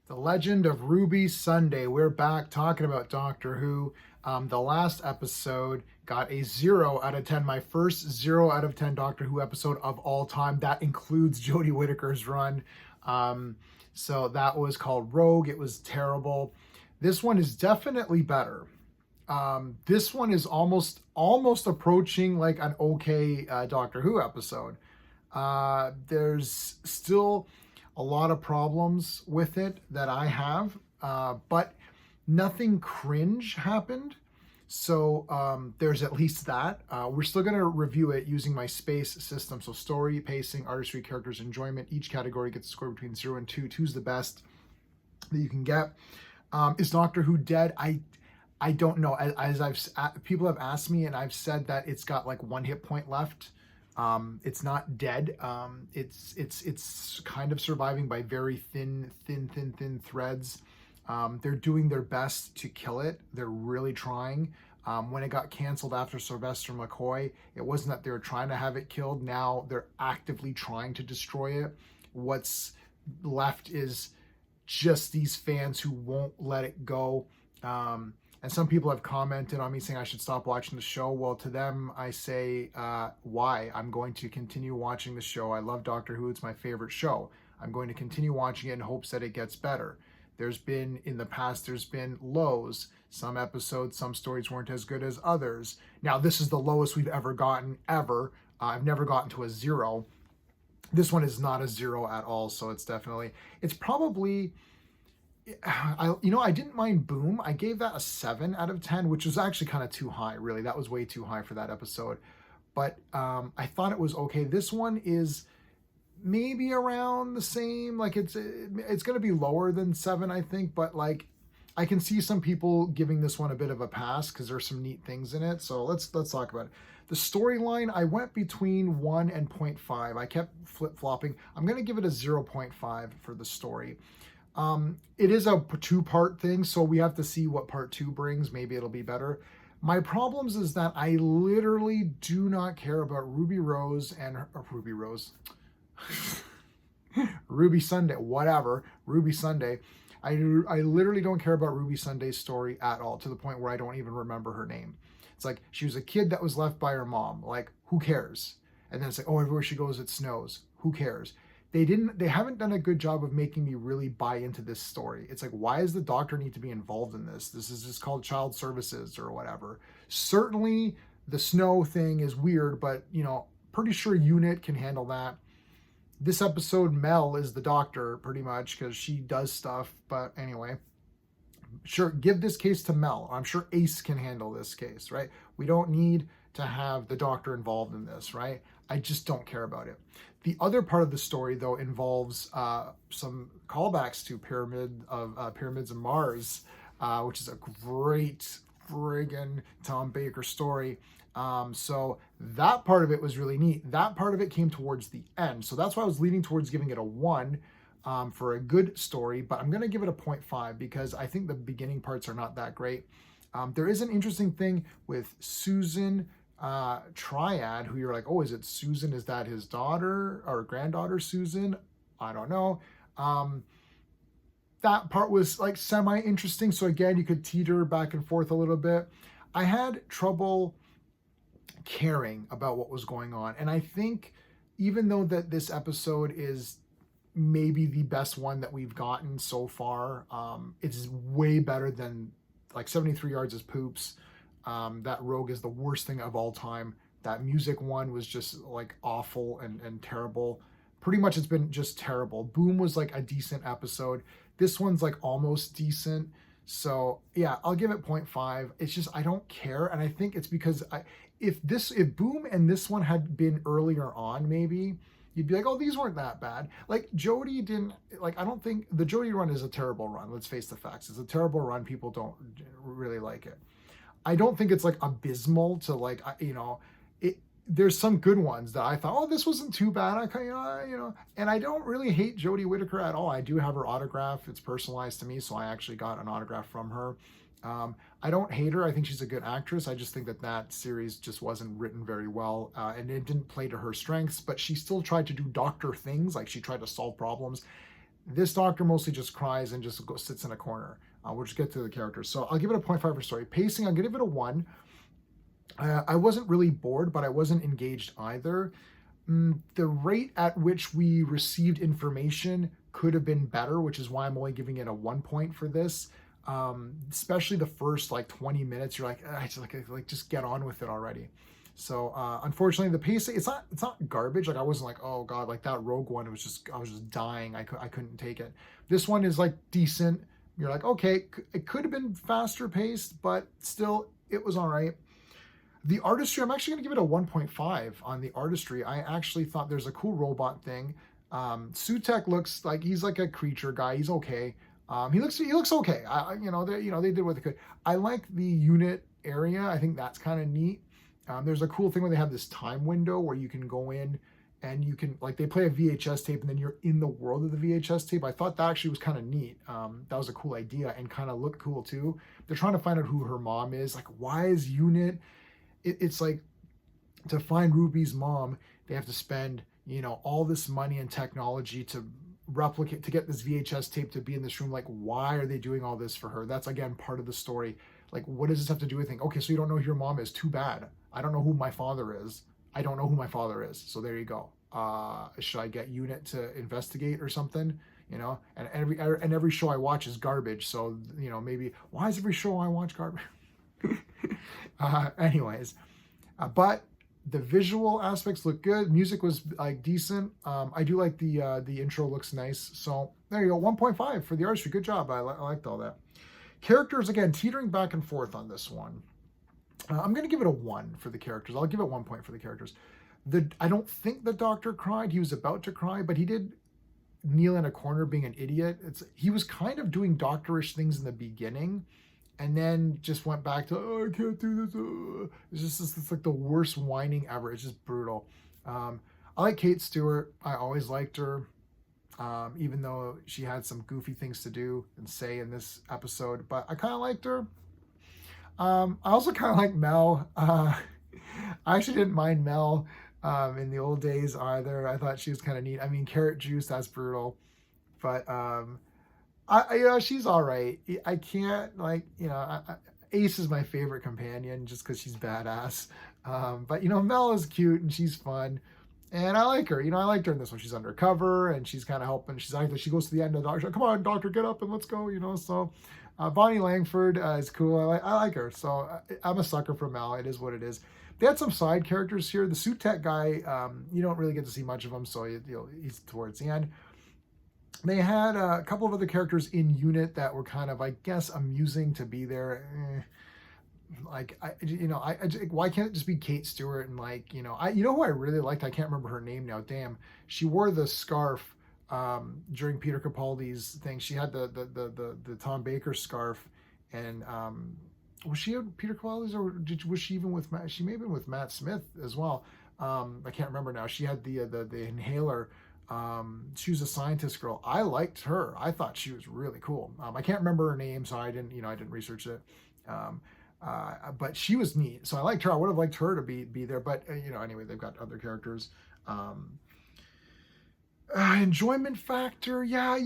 The Legend of Ruby Sunday. We're back talking about Doctor Who. The last episode got a 0 out of 10. My first 0 out of 10 Doctor Who episode of all time. That includes Jodie Whittaker's run. So that was called Rogue. It was terrible. This one is definitely better. This one is almost approaching like an okay Doctor Who episode. There's still a lot of problems with it that I have, but nothing cringe happened. So there's at least that. We're still going to review it using my space system. So story, pacing, artistry, characters, enjoyment. Each category gets a score between 0 and 2. 2 is the best that you can get. Is Doctor Who dead? I don't know. As people have asked me, and I've said that it's got like 1 hit point left. It's not dead. It's kind of surviving by very thin threads. They're doing their best to kill it. They're really trying. When it got canceled after Sylvester McCoy, it wasn't that they were trying to have it killed. Now they're actively trying to destroy it. What's left is just these fans who won't let it go. And some people have commented on me saying I should stop watching the show. Well, to them, I say, why? I'm going to continue watching the show. I love Doctor Who. It's my favorite show. I'm going to continue watching it in hopes that it gets better. In the past, there's been lows. Some episodes, some stories weren't as good as others. Now, this is the lowest we've ever gotten, ever. I've never gotten to a 0. This one is not a 0 at all, so it's probably... I didn't mind Boom. I gave that a 7 out of 10, which was actually kind of too high, really. That was way too high for that episode. But I thought it was okay. This one is maybe around the same. Like it's going to be lower than 7, I think. But like I can see some people giving this one a bit of a pass because there's some neat things in it. So let's talk about it. The storyline, I went between 1 and 0.5. I kept flip-flopping. I'm going to give it a 0.5 for the story. It is a 2-part thing, so we have to see what part 2 brings. Maybe it'll be better. My problems is that I literally do not care about Ruby Rose and Ruby Rose, Ruby Sunday, whatever, Ruby Sunday. I literally don't care about Ruby Sunday's story at all, to the point where I don't even remember her name. It's like she was a kid that was left by her mom. Like, who cares? And then it's like, oh, everywhere she goes, it snows. Who cares? They haven't done a good job of making me really buy into this story. It's like, why does the doctor need to be involved in this? This is just called child services or whatever. Certainly the snow thing is weird, but pretty sure UNIT can handle that. This episode, Mel is the doctor pretty much because she does stuff. But anyway, sure, give this case to Mel. I'm sure Ace can handle this case, right? We don't need to have the doctor involved in this, right? I just don't care about it. The other part of the story, though, involves some callbacks to Pyramids of Mars, which is a great friggin' Tom Baker story. So that part of it was really neat. That part of it came towards the end. So that's why I was leaning towards giving it a 1 for a good story, but I'm going to give it a 0.5 because I think the beginning parts are not that great. There is an interesting thing with Susan Triad, who you're like, oh, is it Susan? Is that his daughter or granddaughter Susan? I don't know. That part was like semi-interesting. So again, you could teeter back and forth a little bit. I had trouble caring about what was going on. And I think even though that this episode is maybe the best one that we've gotten so far, it's way better than like 73 Yards is poops. That Rogue is the worst thing of all time. That music one was just like awful and terrible. Pretty much it's been just terrible. Boom was like a decent episode. This one's like almost decent. So yeah, I'll give it 0.5. It's just, I don't care. And I think it's because if Boom and this one had been earlier on, maybe you'd be like, oh, these weren't that bad. Like Jodie didn't, like, I don't think the Jodie run is a terrible run. Let's face the facts. It's a terrible run. People don't really like it. I don't think it's like abysmal to like, there's some good ones that I thought, oh, this wasn't too bad. And I don't really hate Jodie Whittaker at all. I do have her autograph. It's personalized to me. So I actually got an autograph from her. I don't hate her. I think she's a good actress. I just think that series just wasn't written very well. And it didn't play to her strengths, but she still tried to do doctor things. Like she tried to solve problems. This doctor mostly just cries and just sits in a corner. We'll just get to the characters. So I'll give it a 0.5 for story. Pacing, I'm going to give it a 1. I wasn't really bored, but I wasn't engaged either. The rate at which we received information could have been better, which is why I'm only giving it a 1 point for this. Especially the first like 20 minutes, you're like, just get on with it already. So unfortunately, the pacing, it's not garbage. Like I wasn't like, oh god, like that Rogue One, I was just dying. I couldn't take it. This one is like decent. You're like, okay, it could have been faster paced, but still, it was all right. The artistry, I'm actually going to give it a 1.5 on the artistry. I actually thought there's a cool robot thing. Sutekh looks like he's like a creature guy. He's okay. He looks okay. They did what they could. I like the unit area. I think that's kind of neat. There's a cool thing where they have this time window where you can go in and you can, like, they play a VHS tape and then you're in the world of the VHS tape. I thought that actually was kind of neat. That was a cool idea and kind of looked cool too. They're trying to find out who her mom is. Like, why is Unit? It's like, to find Ruby's mom, they have to spend, all this money and technology to replicate, to get this VHS tape to be in this room. Like, why are they doing all this for her? That's, again, part of the story. Like, what does this have to do with things? Okay, so you don't know who your mom is. Too bad. I don't know who my father is. I don't know who my father is. So there you go. Should I get Unit to investigate or something? And every show I watch is garbage. So, maybe, why is every show I watch garbage? Anyways, but the visual aspects look good. Music was like decent. I do like the intro looks nice. So there you go, 1.5 for the artistry. Good job. I liked all that. Characters, again, teetering back and forth on this one. I'm going to give it a 1 for the characters. I'll give it 1 point for the characters. I don't think the doctor cried. He was about to cry, but he did kneel in a corner being an idiot. He was kind of doing doctorish things in the beginning, and then just went back to, oh, I can't do this. It's like the worst whining ever. It's just brutal. I like Kate Stewart. I always liked her, even though she had some goofy things to do and say in this episode. But I kind of liked her. I also kind of like Mel. I actually didn't mind Mel in the old days either. I thought she was kind of neat. I mean, Carrot Juice, that's brutal. But she's all right. I can't, Ace is my favorite companion just because she's badass. But Mel is cute and she's fun, and I like her. I liked her in this one. She's undercover and she's kind of helping. She goes to the end of the doctor. Come on, doctor, get up and let's go. So Bonnie Langford is cool. I like her. So I'm a sucker for Mel. It is what it is. They had some side characters here. The Sutekh guy, you don't really get to see much of him, so he's towards the end. They had a couple of other characters in Unit that were kind of, I guess, amusing to be there. Why can't it just be Kate Stewart and who I really liked? I can't remember her name now. Damn, she wore the scarf during Peter Capaldi's thing. She had the Tom Baker scarf, and was she at Peter Capaldi's, or was she even with Matt? She may have been with Matt Smith as well. I can't remember now. She had the inhaler. She was a scientist girl. I liked her. I thought she was really cool. I can't remember her name, so I didn't research it. But she was neat, so I liked her. I would have liked her to be there, but anyway, they've got other characters. Enjoyment factor, yeah,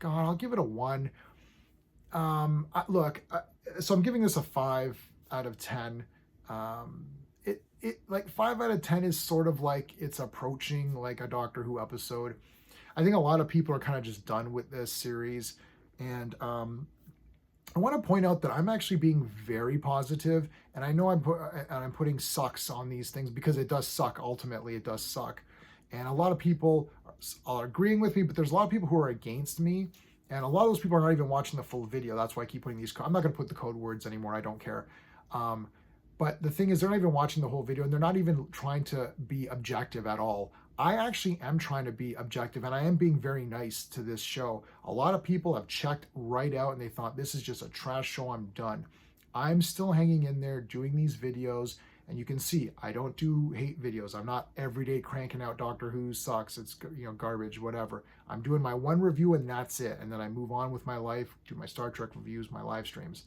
I'll give it a 1. So I'm giving this a 5 out of 10. It like 5 out of 10 is sort of like it's approaching like a Doctor Who episode. I think a lot of people are kind of just done with this series, and I want to point out that I'm actually being very positive, and I know I'm putting sucks on these things because it does suck. Ultimately, it does suck, and a lot of people are agreeing with me, but there's a lot of people who are against me, and a lot of those people are not even watching the full video. That's why I keep putting these. I'm not going to put the code words anymore. I don't care. But the thing is, they're not even watching the whole video, and they're not even trying to be objective at all. I actually am trying to be objective, and I am being very nice to this show. A lot of people have checked right out, and they thought, this is just a trash show, I'm done. I'm still hanging in there doing these videos, and you can see, I don't do hate videos. I'm not every day cranking out Doctor Who sucks, it's garbage, whatever. I'm doing my one review, and that's it. And then I move on with my life, do my Star Trek reviews, my live streams.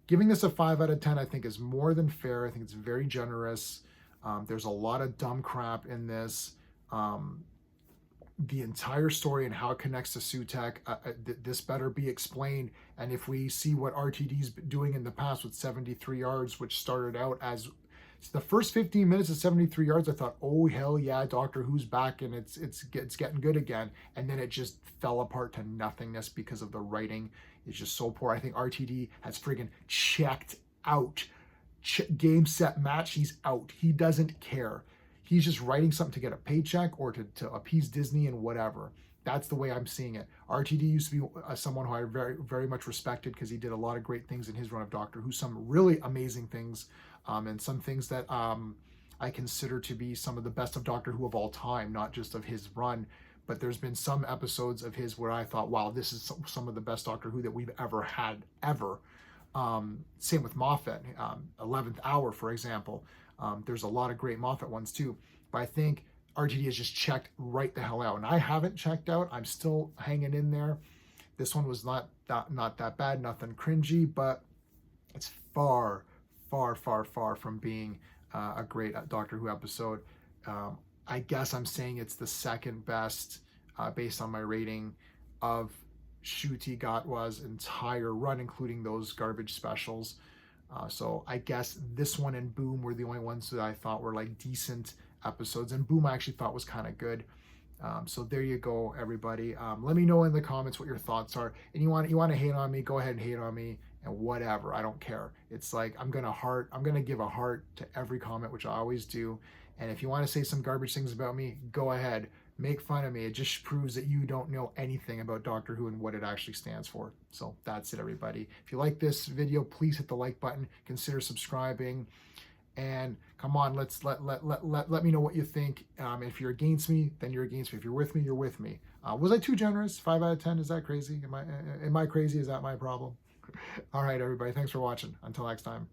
Giving this a 5 out of 10, I think, is more than fair. I think it's very generous. There's a lot of dumb crap in this. the entire story and how it connects to Sutek. This better be explained. And if we see what RTD's been doing in the past with 73 yards, which started out as the first 15 minutes of 73 yards, I thought, oh hell yeah, Doctor Who's back and it's getting good again. And then it just fell apart to nothingness because of the writing is just so poor. I think RTD has friggin' checked out. Game, set, match, he's out. He doesn't care. He's just writing something to get a paycheck or to appease Disney and whatever. That's the way I'm seeing it. RTD used to be someone who I very, very much respected because he did a lot of great things in his run of Doctor Who, some really amazing things, and some things that I consider to be some of the best of Doctor Who of all time, not just of his run. But there's been some episodes of his where I thought, wow, this is some of the best Doctor Who that we've ever had, ever. Same with Moffat, 11th Hour, for example. There's a lot of great Moffat ones too, but I think RTD has just checked right the hell out, and I haven't checked out. I'm still hanging in there. This one was not that bad, nothing cringy, but it's far from being a great Doctor Who episode. I guess I'm saying it's the second best based on my rating of Ncuti Gatwa's entire run, including those garbage specials. So I guess this one and Boom were the only ones that I thought were like decent episodes, and Boom I actually thought was kind of good. So there you go, everybody. Let me know in the comments what your thoughts are. And you want to hate on me, go ahead and hate on me, and whatever. I don't care. It's like I'm gonna give a heart to every comment, which I always do. And if you want to say some garbage things about me, go ahead. Make fun of me. It just proves that you don't know anything about Doctor Who and what it actually stands for. So that's it, everybody. If you like this video, please hit the like button. Consider subscribing. And come on, let me know what you think. If you're against me, then you're against me. If you're with me, you're with me. Was I too generous? 5 out of 10? Is that crazy? Am I crazy? Is that my problem? All right, everybody. Thanks for watching. Until next time.